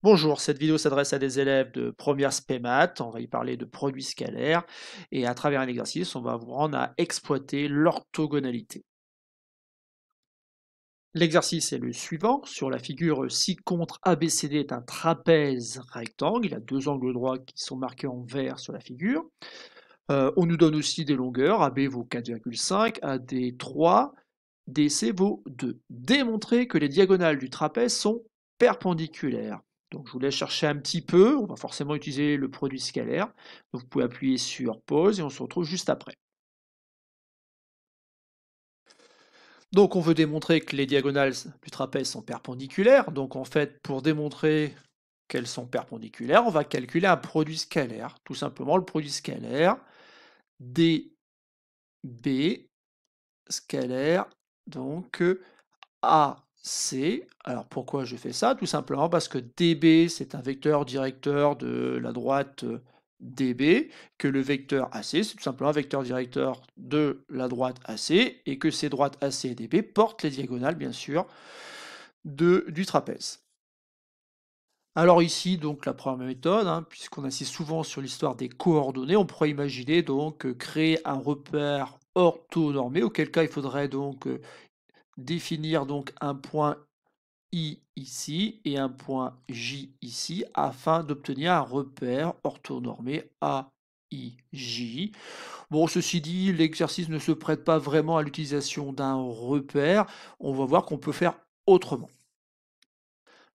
Bonjour, cette vidéo s'adresse à des élèves de première spé maths. On va y parler de produits scalaires et à travers un exercice, on va vous rendre à exploiter l'orthogonalité. L'exercice est le suivant. Sur la figure, si contre ABCD est un trapèze rectangle, il a deux angles droits qui sont marqués en vert sur la figure. On nous donne aussi des longueurs. AB vaut 4,5, AD 3, DC vaut 2. Démontrer que les diagonales du trapèze sont perpendiculaires. Donc je vous laisse chercher un petit peu, on va forcément utiliser le produit scalaire. Donc vous pouvez appuyer sur pause et on se retrouve juste après. Donc on veut démontrer que les diagonales du trapèze sont perpendiculaires. Donc en fait, pour démontrer qu'elles sont perpendiculaires, on va calculer un produit scalaire. Tout simplement le produit scalaire dB scalaire, donc AC. Alors pourquoi je fais ça? Tout simplement parce que DB, c'est un vecteur directeur de la droite DB, que le vecteur AC, c'est tout simplement un vecteur directeur de la droite AC, et que ces droites AC et DB portent les diagonales, bien sûr, du trapèze. Alors ici, donc la première méthode, hein, puisqu'on insiste souvent sur l'histoire des coordonnées, on pourrait imaginer donc créer un repère orthonormé, auquel cas il faudrait donc définir donc un point I ici et un point J ici afin d'obtenir un repère orthonormé AIJ. Bon, ceci dit, l'exercice ne se prête pas vraiment à l'utilisation d'un repère. On va voir qu'on peut faire autrement.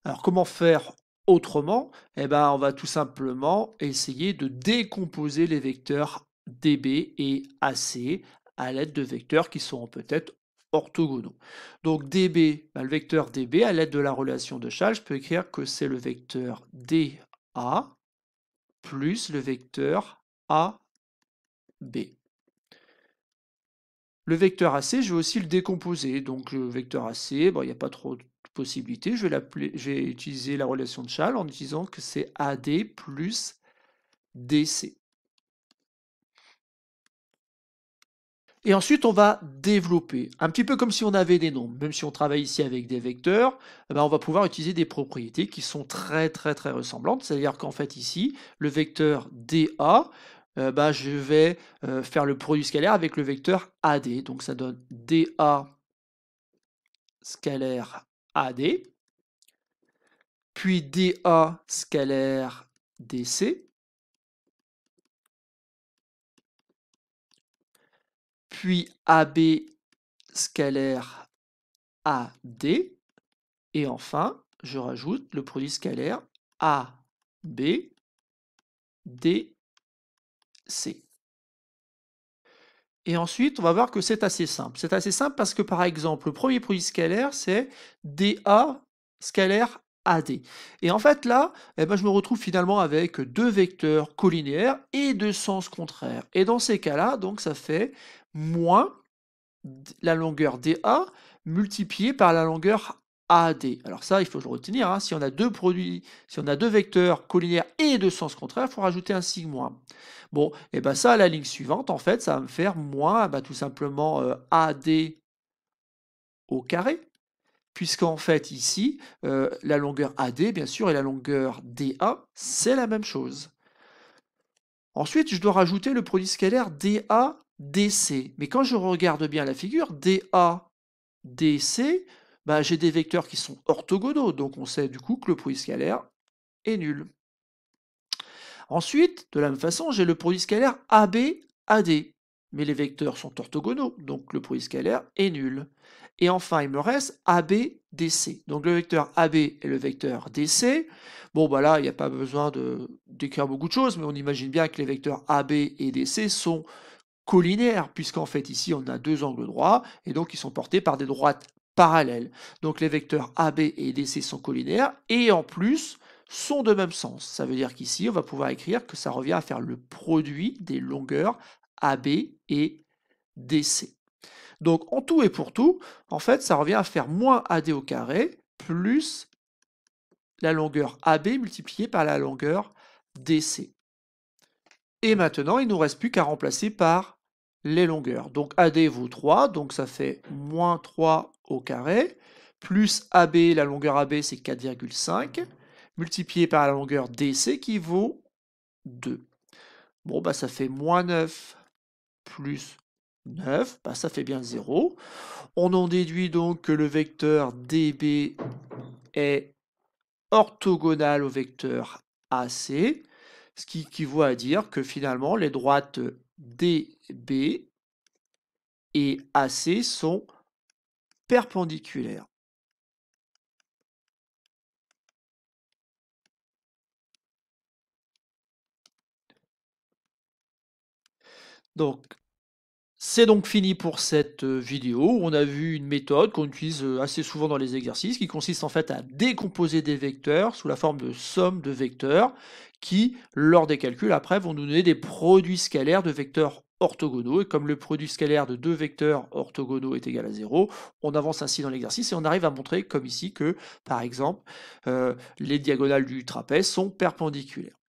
Alors, comment faire autrement? Eh ben, on va tout simplement essayer de décomposer les vecteurs DB et AC à l'aide de vecteurs qui sont peut-être orthogonaux. Donc DB, ben, le vecteur DB, à l'aide de la relation de Chasles, je peux écrire que c'est le vecteur DA plus le vecteur AB. Le vecteur AC, je vais aussi le décomposer. Donc le vecteur AC, bon, il n'y a pas trop de possibilités. Je vais utiliser la relation de Chasles en utilisant que c'est AD plus DC. Et ensuite, on va développer, un petit peu comme si on avait des nombres. Même si on travaille ici avec des vecteurs, eh ben, on va pouvoir utiliser des propriétés qui sont très ressemblantes. C'est-à-dire qu'en fait ici, le vecteur DA, ben, je vais faire le produit scalaire avec le vecteur AD. Donc ça donne DA scalaire AD, puis DA scalaire DC, puis AB scalaire AD, et enfin, je rajoute le produit scalaire AB DC. Et ensuite, on va voir que c'est assez simple. C'est assez simple parce que, par exemple, le premier produit scalaire, c'est DA scalaire AD. Et en fait, là, eh ben, je me retrouve finalement avec deux vecteurs collinéaires et de sens contraires. Et dans ces cas-là, donc, ça fait moins la longueur DA multipliée par la longueur AD. Alors ça, il faut le retenir, hein, si on a deux produits, si on a deux vecteurs collinaires et de sens contraire, il faut rajouter un sigma. Bon, et ben ça, à la ligne suivante, en fait, ça va me faire moins tout simplement AD au carré, puisqu'en fait ici, la longueur AD, bien sûr, et la longueur DA, c'est la même chose. Ensuite, je dois rajouter le produit scalaire DA, DC. Mais quand je regarde bien la figure, DA, DC, bah, j'ai des vecteurs qui sont orthogonaux, donc on sait du coup que le produit scalaire est nul. Ensuite, de la même façon, j'ai le produit scalaire AB, AD. Mais les vecteurs sont orthogonaux, donc le produit scalaire est nul. Et enfin, il me reste AB, DC. Donc le vecteur AB et le vecteur DC. Bon, bah là, il n'y a pas besoin d'écrire beaucoup de choses, mais on imagine bien que les vecteurs AB et DC sont collinaires, puisqu'en fait ici on a deux angles droits, et donc ils sont portés par des droites parallèles. Donc les vecteurs AB et DC sont collinaires, et en plus sont de même sens. Ça veut dire qu'ici on va pouvoir écrire que ça revient à faire le produit des longueurs AB et DC. Donc en tout et pour tout, en fait ça revient à faire moins AD au carré plus la longueur AB multipliée par la longueur DC. Et maintenant, il ne nous reste plus qu'à remplacer par les longueurs. Donc AD vaut 3, donc ça fait moins 3 au carré, plus AB, la longueur AB c'est 4,5, multiplié par la longueur DC qui vaut 2. Bon, bah, ça fait moins 9 plus 9, bah, ça fait bien 0. On en déduit donc que le vecteur DB est orthogonal au vecteur AC, ce qui équivaut à dire que finalement les droites DB et AC sont perpendiculaires. Donc, c'est donc fini pour cette vidéo où on a vu une méthode qu'on utilise assez souvent dans les exercices qui consiste en fait à décomposer des vecteurs sous la forme de somme de vecteurs qui, lors des calculs après, vont nous donner des produits scalaires de vecteurs orthogonaux. Et comme le produit scalaire de deux vecteurs orthogonaux est égal à 0, on avance ainsi dans l'exercice et on arrive à montrer, comme ici, que, par exemple, les diagonales du trapèze sont perpendiculaires.